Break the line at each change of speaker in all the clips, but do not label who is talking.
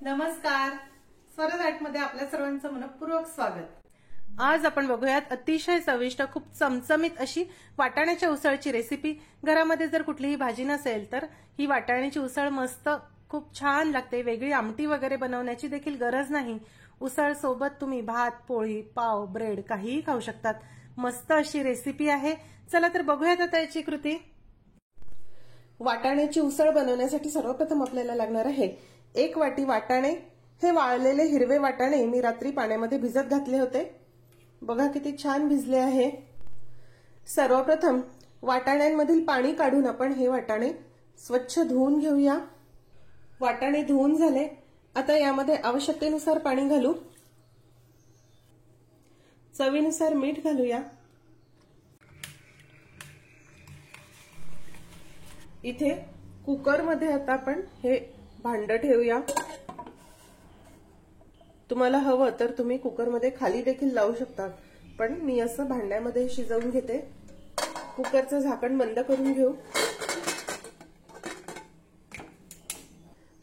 नमस्कार, स्वराज आर्टमध्ये आपल्या सर्वांचं मनपूर्वक स्वागत। आज आपण बघूयात अतिशय चविष्ट, खूप चमचमीत अशी वाटाण्याच्या उसळची रेसिपी। घरामध्ये जर कुठलीही भाजी नसेल तर ही वाटाण्याची उसळ मस्त खूप छान लागते। वेगळी आमटी वगैरे बनवण्याची देखील गरज नाही। उसळ सोबत तुम्ही भात, पोळी, पाव, ब्रेड काहीही खाऊ शकतात। मस्त अशी रेसिपी आहे। चला तर बघूयात आता याची कृती। वाटाण्याची उसळ बनवण्यासाठी सर्वप्रथम आपल्याला लागणार आहे 1 वाटी वाटाणे। हे वाळलेले हिरवे वाटाणे मी रात्री पाण्यामध्ये भिजत घातले होते। बघा किती छान भिजले आहे। सर्वप्रथम वाटाण्यांमधील पाणी काढून आपण हे वाटाणे स्वच्छ धुवून घेऊया। वाटाणे धुवून झाले, आता यामध्ये आवश्यकतेनुसार पाणी घालू। चवीनुसार मीठ घालूया। इथे कुकरमध्ये आता आपण हे भांड ठेवूया। तुम्हाला हवं तर तुम्ही कुकरमध्ये खाली देखील लावू शकता, पण मी असं भांड्यामध्ये शिजवून घेते। कुकरचं झाकण बंद करून घेऊ।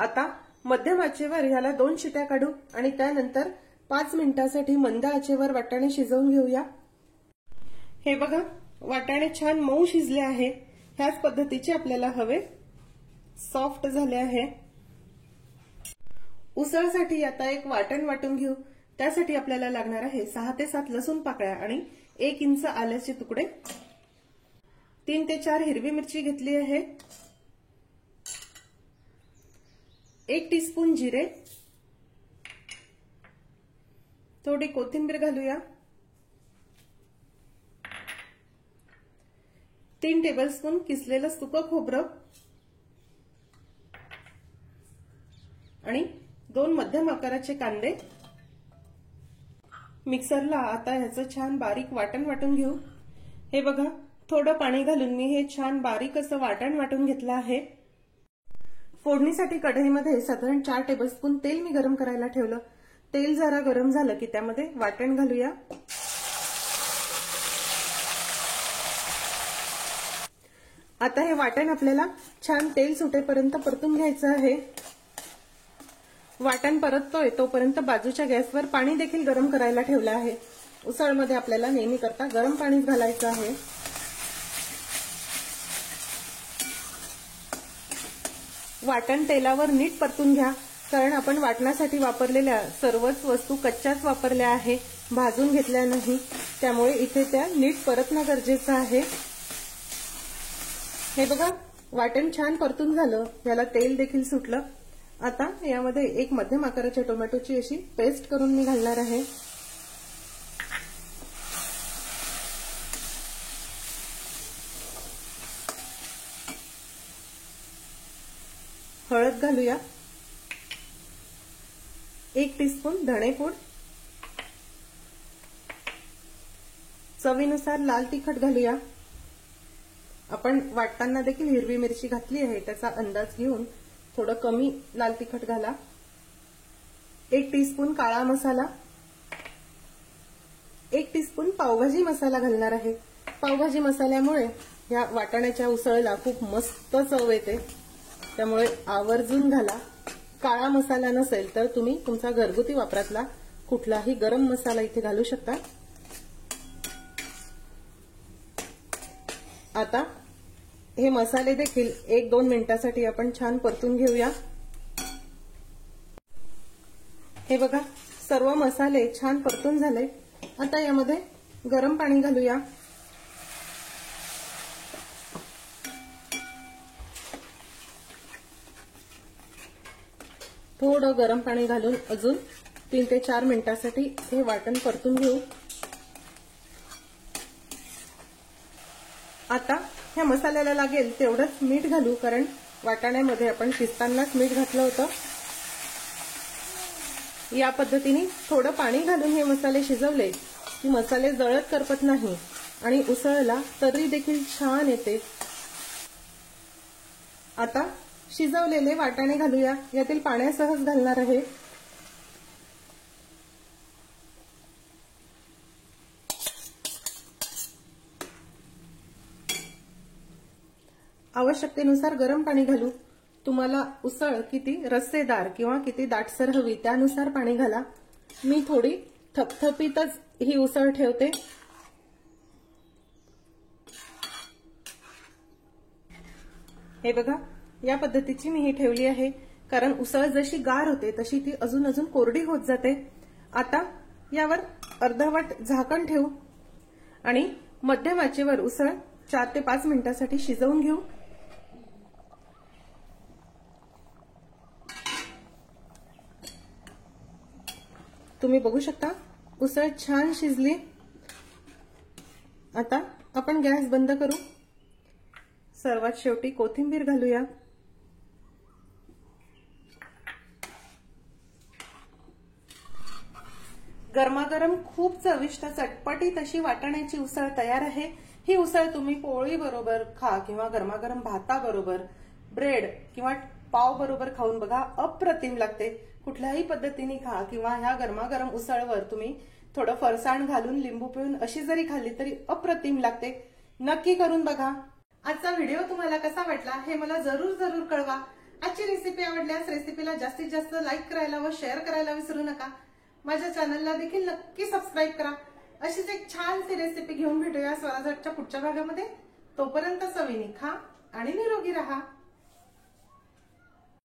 आता मध्यम आचेवर ह्याला 2 शिट्या काढू आणि त्यानंतर 5 मिनिटांसाठी मंद आचेवर वाटाणे शिजवून घेऊया। हे बघा, वाटाणे छान मऊ शिजले आहे। ह्याच पद्धतीचे आपल्याला हवे, सॉफ्ट झाले आहे। उसळसाठी आता एक वाटण वाटून घेऊ। त्यासाठी आपल्याला लागणार आहे 6 ते 7 लसूण पाकळ्या आणि 1 इंच आल्याचे तुकडे। 3 ते 4 हिरवी मिरची घेतली आहे। 1 टीस्पून जिरे, थोडी कोथिंबीर घालूया। 3 टेबलस्पून किसलेलं सुकं खोबरं आणि 2 मध्यम आकाराचे कांदे। मिक्सरला आता ह्याचं छान बारीक वाटण वाटून घेऊ। हे बघा, थोडं पाणी घालून मी हे छान बारीक असं वाटण वाटून घेतलं आहे। फोडणीसाठी कढईमध्ये साधारण 4 टेबलस्पून तेल मी गरम करायला ठेवलं। तेल जरा गरम झालं की त्यामध्ये वाटण घालूया। आता हे वाटण आपल्याला छान तेल सुटेपर्यंत परतून घ्यायचं आहे। वाटण परततोय तोपर्यंत बाजूच्या गॅसवर पाणी देखील गरम करायला ठेवलं आहे। उसळमध्ये आपल्याला नेहमी करता गरम पाणी घालायचं आहे। वाटण तेलावर नीट परतून घ्या, कारण आपण वाटण्यासाठी वापरलेल्या सर्वच वस्तू कच्च्याच वापरल्या आहे, भाजून घेतल्या नाही। त्यामुळे इथे त्या नीट परतणं गरजेचं आहे। हे बघा, वाटण छान परतून झालं, याला तेल देखील सुटलं। आता यामध्ये 1 मध्यम आकाराच्या टोमॅटोची अशी पेस्ट करून मी घालणार आहे। हळद घालूया। 1 टीस्पून धणेपूड, चवीनुसार लाल तिखट घालूया। आपण वाटताना देखील हिरवी मिरची घातली आहे, त्याचा अंदाज घेऊन थोडं कमी लाल तिखट घाला। 1 टीस्पून काळा मसाला, 1 टीस्पून पावभाजी मसाला घालणार आहे। पावभाजी मसाल्यामुळे या वाटाण्याच्या उसळला खूप मस्त चव येते, त्यामुळे आवर्जून घाला। काळा मसाला नसेल तर तुम्ही तुमचा घरगुती वापरातला कुठलाही गरम मसाला इथे घालू शकता। आता हे मसाले देखील 1-2 मिनिटांसाठी आपण छान परतून घेऊया। हे बघा, सर्व मसाले छान परतून झाले। आता यामध्ये गरम पाणी घालूया। थोडं गरम पाणी घालून अजून 3 ते 4 मिनिटांसाठी हे वाटण परतून घेऊ। आता ह्या मसाल्याला लागेल तेवढंच मीठ घालू, कारण वाटाण्यामध्ये आपण शिजतानाच मीठ घातलं होतं। या पद्धतीने थोडं पाणी घालून हे मसाले शिजवले की मसाले जळत करपत नाही आणि उसळला तर्री देखील छान येते। आता शिजवलेले वाटाणे घालूया। यातील पाण्यासहच घालणार आहे। आवश्यकतेनुसार गरम पाणी घालू। तुम्हाला उसळ किती रस्सेदार किंवा किती दाटसर हवी त्यानुसार पाणी घाला। मी थोडी थपथपीतच ही उसळ ठेवते। हे बघा, या पद्धतीची मी ही ठेवली आहे, कारण उसळ जशी गार होते तशी ती अजून अजून कोरडी होत जाते। आता यावर अर्धवट झाकण ठेवू आणि मध्यम आचेवर उसळ 4 ते 5 मिनिटांसाठी शिजवून घेऊ। तुम्ही बघू शकता उसळ छान शिजली। आता आपण गॅस बंद करू। सर्वात शेवटी कोथिंबीर घालूया। गरमागरम खूप चविष्ट चटपटीत अशी वाटाण्याची उसळ तयार आहे। ही उसळ तुम्ही पोळी बरोबर खा किंवा गरमागरम भाताबरोबर, ब्रेड किंवा पाव बरोबर खाऊन बघा, अप्रतिम लागते। कुठल्याही पद्धतीने खा किंवा ह्या गरमागरम उसळवर तुम्ही थोडं फरसाण घालून लिंबू पिळून अशी जरी खाल्ली तरी अप्रतिम लागते। नक्की करून बघा। आजचा व्हिडिओ तुम्हाला कसा वाटला हे मला जरूर कळवा। आजची रेसिपी आवडल्यास रेसिपीला जास्तीत जास्त लाईक करायला व शेअर करायला विसरू नका। माझ्या चॅनलला देखील नक्की सबस्क्राईब करा। अशीच एक छानशी रेसिपी घेऊन भेटूया स्वराजच्या पुढच्या भागामध्ये। तोपर्यंत चवीने खा आणि निरोगी राहा।